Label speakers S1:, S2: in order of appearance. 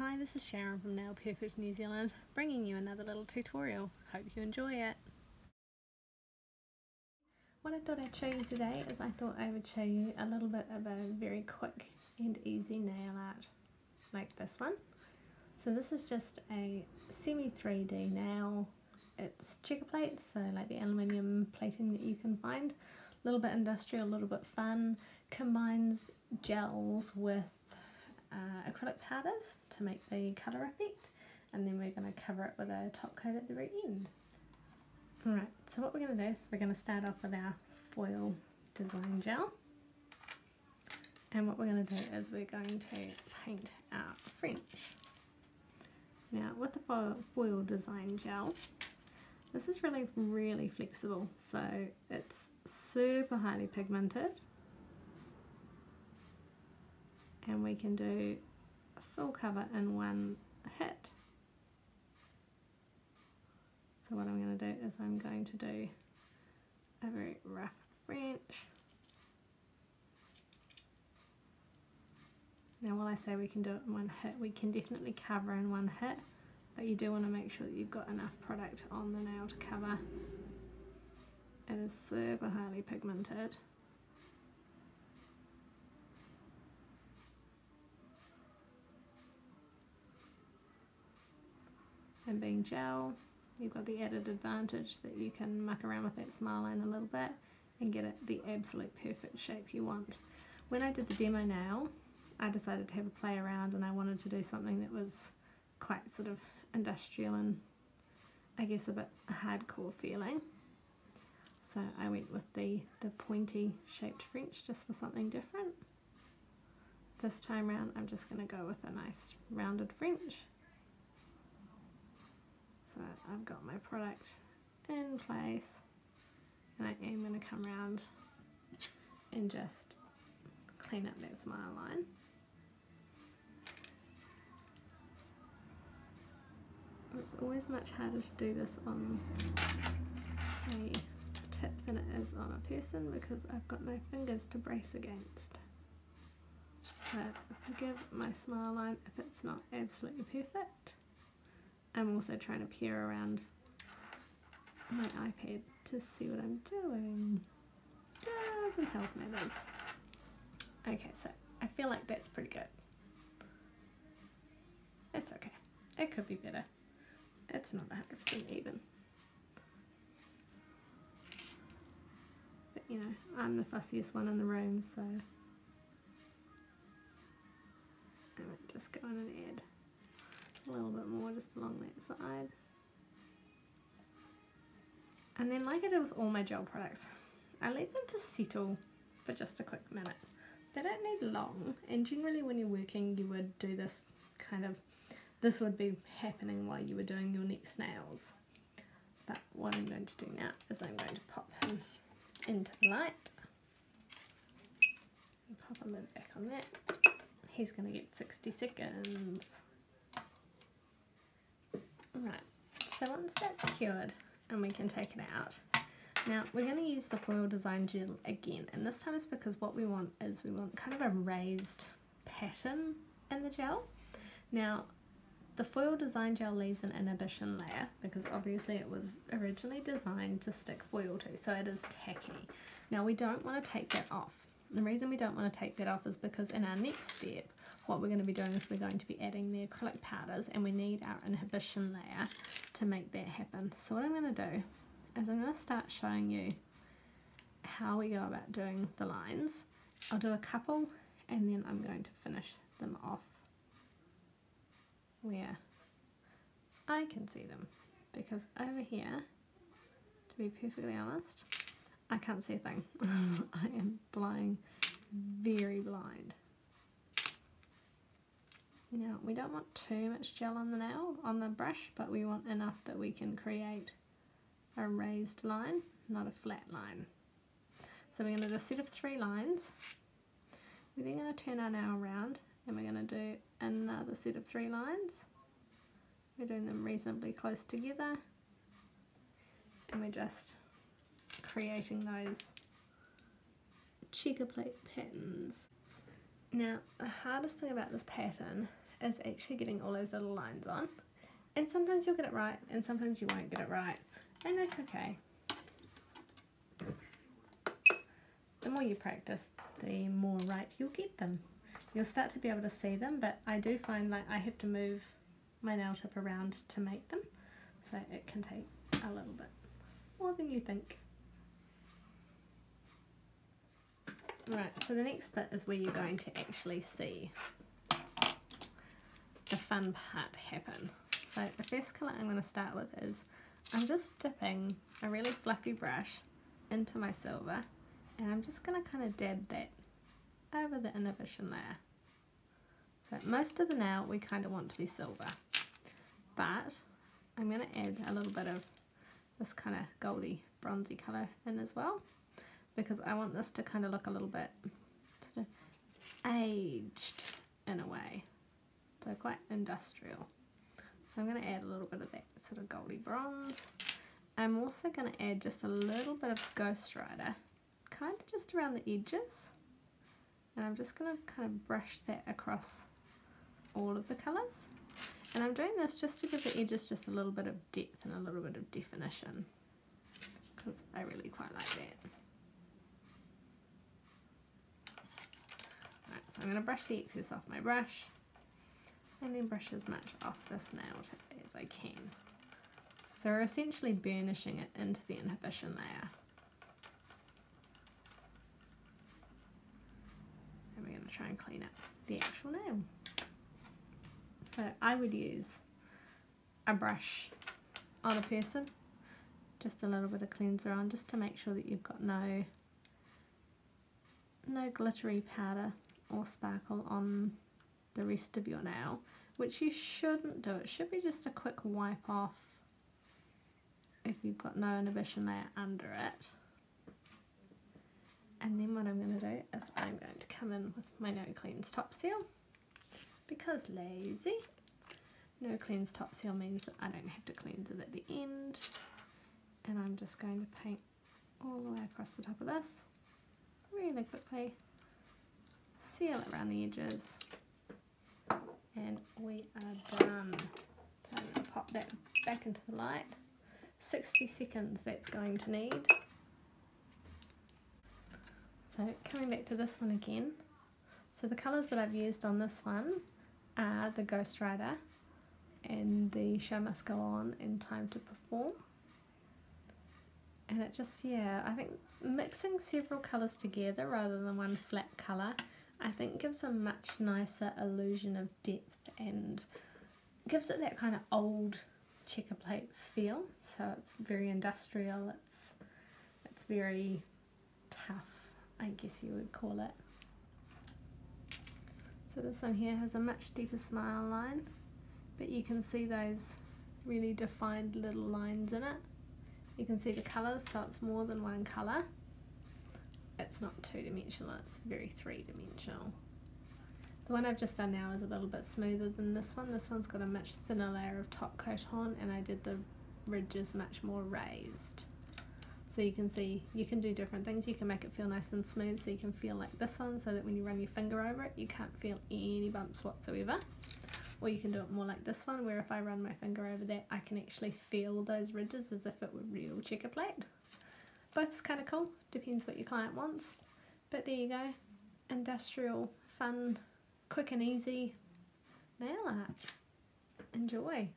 S1: Hi, this is Sharon from Nail Perfect New Zealand, bringing you another little tutorial. Hope you enjoy it. What I thought I'd show you today is I thought I would show you a little bit of a very quick and easy nail art like this one. So this is just a semi 3D nail. It's Chequerplate, so like the aluminium plating that you can find. A little bit industrial, a little bit fun. Combines gels with acrylic powders to make the colour effect, and then we're going to cover it with a top coat at the very end. Alright, so what we're going to do is we're going to start off with our foil design gel, and what we're going to do is we're going to paint our French. Now with the foil design gel, this is really flexible, so it's super highly pigmented, and we can do a full cover in one hit. So what I'm going to do is I'm going to do a very rough French. Now while I say we can do it in one hit, we can definitely cover in one hit, but you do want to make sure that you've got enough product on the nail to cover. It is super highly pigmented. And being gel, you've got the added advantage that you can muck around with that smile line a little bit and get it the absolute perfect shape you want. When I did the demo nail, I decided to have a play around, and I wanted to do something that was quite sort of industrial and I guess a bit hardcore feeling. So I went with the pointy shaped French just for something different. This time round I'm just going to go with a nice rounded French. So I've got my product in place, and I am going to come around and just clean up that smile line. It's always much harder to do this on a tip than it is on a person because I've got no fingers to brace against. So forgive my smile line if it's not absolutely perfect. I'm also trying to peer around my iPad to see what I'm doing. Doesn't help matters. Okay, so I feel like that's pretty good. It's okay. It could be better. It's not 100% even. But you know, I'm the fussiest one in the room, so I might just go in and add a little bit more just along that side. And then, like I did with all my gel products, I leave them to settle for just a quick minute. They don't need long, and generally when you're working you would do this this would be happening while you were doing your next nails. But what I'm going to do now is I'm going to pop him into the light and pop a lid back on that. He's going to get 60 seconds. Right, so once that's cured and we can take it out, now we're going to use the foil design gel again, and this time it's because what we want is we want kind of a raised pattern in the gel. Now the foil design gel leaves an inhibition layer because obviously it was originally designed to stick foil to, so it is tacky. Now we don't want to take that off. The reason we don't want to take that off is because in our next step what we're going to be doing is we're going to be adding the acrylic powders, and we need our inhibition layer to make that happen. So what I'm going to do is I'm going to start showing you how we go about doing the lines. I'll do a couple and then I'm going to finish them off where I can see them, because over here, to be perfectly honest, I can't see a thing. I am very blind. Now we don't want too much gel on the nail, on the brush, but we want enough that we can create a raised line, not a flat line. So we're going to do a set of 3 lines. We're then going to turn our nail around and we're going to do another set of 3 lines. We're doing them reasonably close together, and we're just creating those Chequerplate patterns. Now the hardest thing about this pattern is actually getting all those little lines on. And sometimes you'll get it right and sometimes you won't get it right, and that's okay. The more you practice, the more right you'll get them. You'll start to be able to see them, but I do find like I have to move my nail tip around to make them, so it can take a little bit more than you think. Right, so the next bit is where you're going to actually see the fun part happen. So the first colour I'm going to start with is, I'm just dipping a really fluffy brush into my silver, and I'm just going to kind of dab that over the inhibition layer. So most of the nail we kind of want to be silver, but I'm going to add a little bit of this kind of goldy bronzy colour in as well, because I want this to kind of look a little bit sort of aged in a way, so quite industrial. So I'm going to add a little bit of that sort of goldy bronze. I'm also going to add just a little bit of Ghost Rider, kind of just around the edges, and I'm just going to kind of brush that across all of the colours. And I'm doing this just to give the edges just a little bit of depth and a little bit of definition, because I really quite like that. Right, so I'm going to brush the excess off my brush, and then brush as much off this nail tip as I can. So we're essentially burnishing it into the inhibition layer. And we're going to try and clean up the actual nail. So I would use a brush on a person, just a little bit of cleanser on, just to make sure that you've got no glittery powder or sparkle on the rest of your nail, which you shouldn't do. It should be just a quick wipe off if you've got no inhibition layer under it. And then what I'm going to do is I'm going to come in with my No Cleanse Top Seal, because lazy. No Cleanse Top Seal means that I don't have to cleanse it at the end. And I'm just going to paint all the way across the top of this really quickly, seal it around the edges, and we are done. So I'm going to pop that back into the light. 60 seconds that's going to need. So coming back to this one again, so the colours that I've used on this one are the Ghost Rider and the Show Must Go On and Time to Perform. And it just, yeah, I think mixing several colours together rather than one flat colour, I think gives a much nicer illusion of depth and gives it that kind of old Chequerplate feel. So it's very industrial, it's very tough, I guess you would call it. So this one here has a much deeper smile line, but you can see those really defined little lines in it. You can see the colours, so it's more than one colour. It's not two-dimensional, it's very three-dimensional. The one I've just done now is a little bit smoother than this one. This one's got a much thinner layer of top coat on, and I did the ridges much more raised. So you can see, you can do different things. You can make it feel nice and smooth so you can feel like this one, so that when you run your finger over it, you can't feel any bumps whatsoever. Or you can do it more like this one, where if I run my finger over that, I can actually feel those ridges as if it were real Chequerplate. Both's kind of cool, depends what your client wants. But there you go, industrial, fun, quick and easy nail art. Enjoy.